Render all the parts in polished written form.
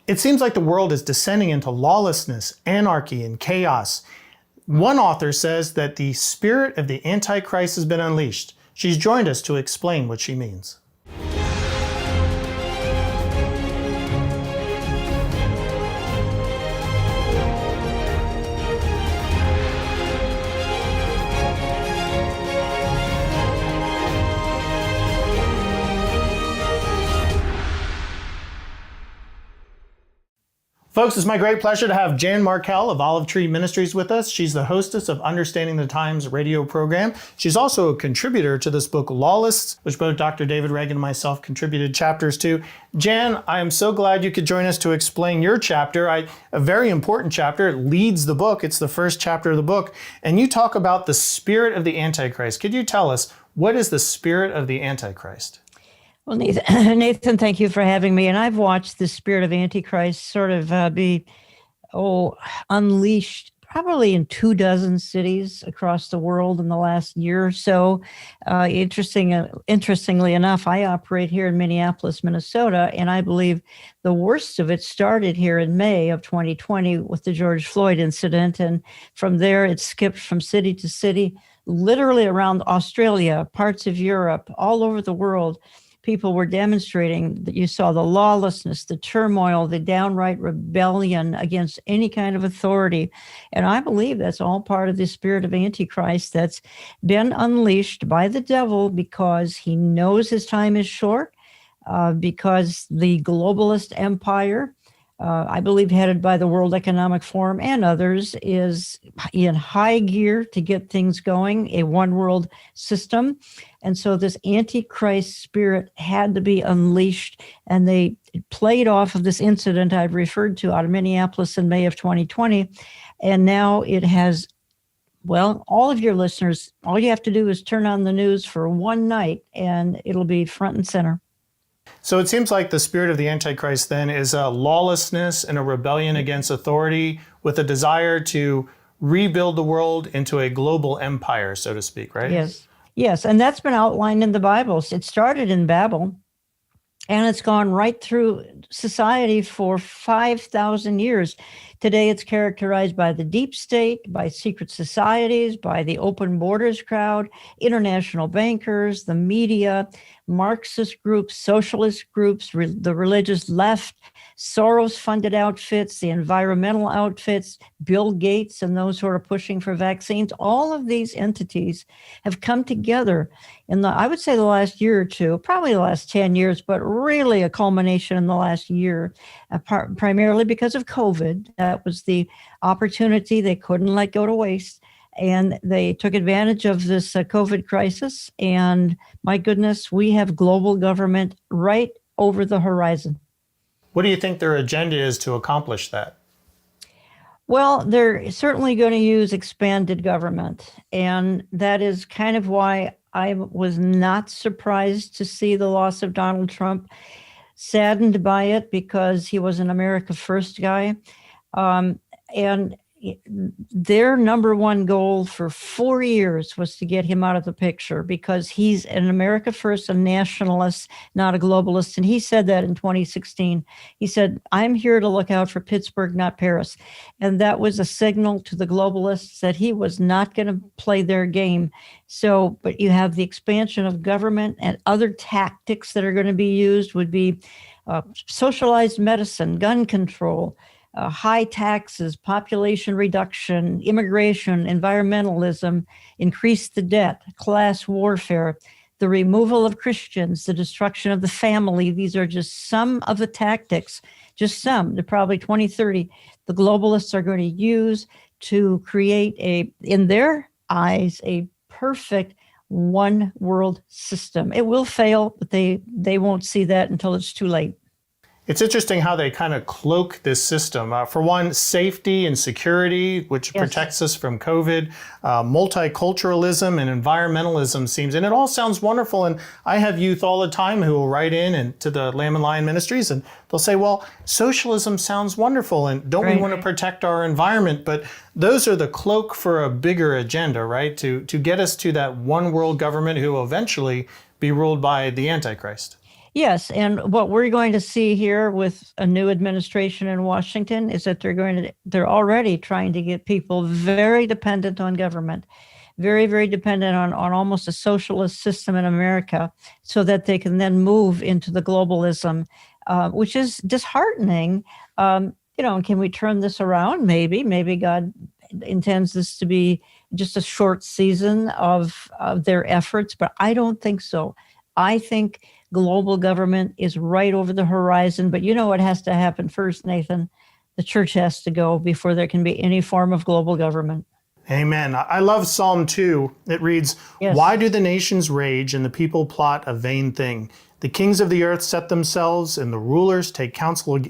It seems like the world is descending into lawlessness, anarchy, and chaos. One author says that the spirit of the Antichrist has been unleashed. She's joined us to explain what she means. Folks, it's my great pleasure to have Jan Markell of Olive Tree Ministries with us. She's the hostess of Understanding the Times radio program. She's also a contributor to this book, Lawless, which both Dr. David Reagan and myself contributed chapters to. Jan, I am so glad you could join us to explain your chapter. A very important chapter. It leads the book. It's the first chapter of the book. And you talk about the spirit of the Antichrist. Could you tell us, what is the spirit of the Antichrist? Well, Nathan, thank you for having me. And I've watched the spirit of Antichrist sort of be unleashed probably in 24 cities across the world in the last year or so. Interestingly enough, I operate here in Minneapolis, Minnesota, and I believe the worst of it started here in May of 2020 with the George Floyd incident. And from there, it skipped from city to city, literally around Australia, parts of Europe, all over the world. People were demonstrating that you saw the lawlessness, the turmoil, the downright rebellion against any kind of authority. And I believe that's all part of the spirit of Antichrist that's been unleashed by the devil because he knows his time is short, because the globalist empire, I believe headed by the World Economic Forum and others, is in high gear to get things going, a one world system. And so this Antichrist spirit had to be unleashed, and they played off of this incident I've referred to out of Minneapolis in May of 2020. And now it has, well, all of your listeners, all you have to do is turn on the news for one night and it'll be front and center. So it seems like the spirit of the Antichrist then is a lawlessness and a rebellion against authority with a desire to rebuild the world into a global empire, so to speak, right? Yes, and that's been outlined in the Bible. It started in Babel, and it's gone right through society for 5,000 years. Today, it's characterized by the deep state, by secret societies, by the open borders crowd, international bankers, the media, Marxist groups, socialist groups, the religious left, Soros-funded outfits, the environmental outfits, Bill Gates and those who are pushing for vaccines. All of these entities have come together in I would say the last year or two, probably the last 10 years, but really a culmination in the last year, primarily because of COVID. That was the opportunity they couldn't let go to waste. And they took advantage of this COVID crisis. And my goodness, we have global government right over the horizon. What do you think their agenda is to accomplish that? Well, they're certainly going to use expanded government. And that is kind of why I was not surprised to see the loss of Donald Trump, saddened by it because he was an America First guy. And their number one goal for 4 years was to get him out of the picture because he's an America First, a nationalist, not a globalist. And he said that in 2016. He said, I'm here to look out for Pittsburgh, not Paris. And that was a signal to the globalists that he was not going to play their game. So, but you have the expansion of government, and other tactics that are going to be used would be socialized medicine, gun control, high taxes, population reduction, immigration, environmentalism, increase the debt, class warfare, the removal of Christians, the destruction of the family. These are just some of the tactics, just some, they're probably 20, 30, the globalists are going to use to create in their eyes, a perfect one world system. It will fail, but they won't see that until it's too late. It's interesting how they kind of cloak this system. For one, safety and security, which protects us from COVID, multiculturalism and environmentalism seems, and it all sounds wonderful. And I have youth all the time who will write in and to the Lamb Lion Ministries, and they'll say, well, socialism sounds wonderful, and don't we want to protect our environment? But those are the cloak for a bigger agenda, right? To get us to that one world government who will eventually be ruled by the Antichrist. Yes, and what we're going to see here with a new administration in Washington is that they're already trying to get people very dependent on government, very, very dependent on almost a socialist system in America, so that they can then move into the globalism, which is disheartening. Can we turn this around? Maybe God intends this to be just a short season of their efforts, but I don't think so. I think global government is right over the horizon, but you know what has to happen first, Nathan? The church has to go before there can be any form of global government. Amen. I love Psalm 2. It reads, Yes. Why do the nations rage and the people plot a vain thing? The kings of the earth set themselves and the rulers take counsel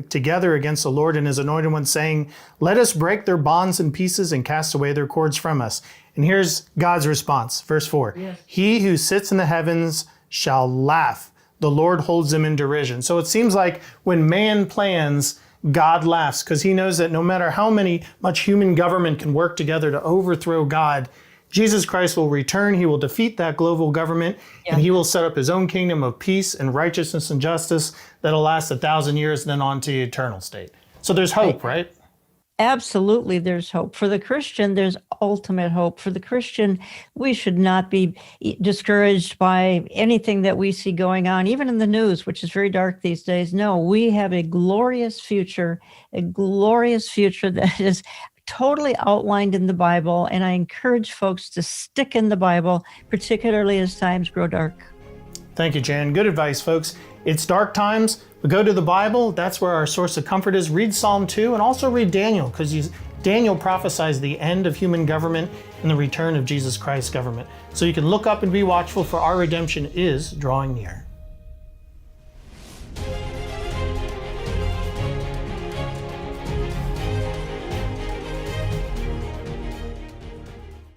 together against the Lord and his anointed one, saying, Let us break their bonds in pieces and cast away their cords from us. And here's God's response, verse 4. Yes. He who sits in the heavens shall laugh. The Lord holds them in derision. So it seems like when man plans, God laughs, because he knows that no matter how much human government can work together to overthrow God, Jesus Christ will return. He will defeat that global government, and he will set up his own kingdom of peace and righteousness and justice that'll last 1,000 years, then on to the eternal state. So there's hope, right? Absolutely, there's hope. For the Christian, there's ultimate hope. For the Christian, we should not be discouraged by anything that we see going on, even in the news, which is very dark these days. No, we have a glorious future that is totally outlined in the Bible. And I encourage folks to stick in the Bible, particularly as times grow dark. Thank you, Jan. Good advice, folks. It's dark times. We go to the Bible. That's where our source of comfort is. Read Psalm 2 and also read Daniel, because Daniel prophesies the end of human government and the return of Jesus Christ's government. So you can look up and be watchful, for our redemption is drawing near.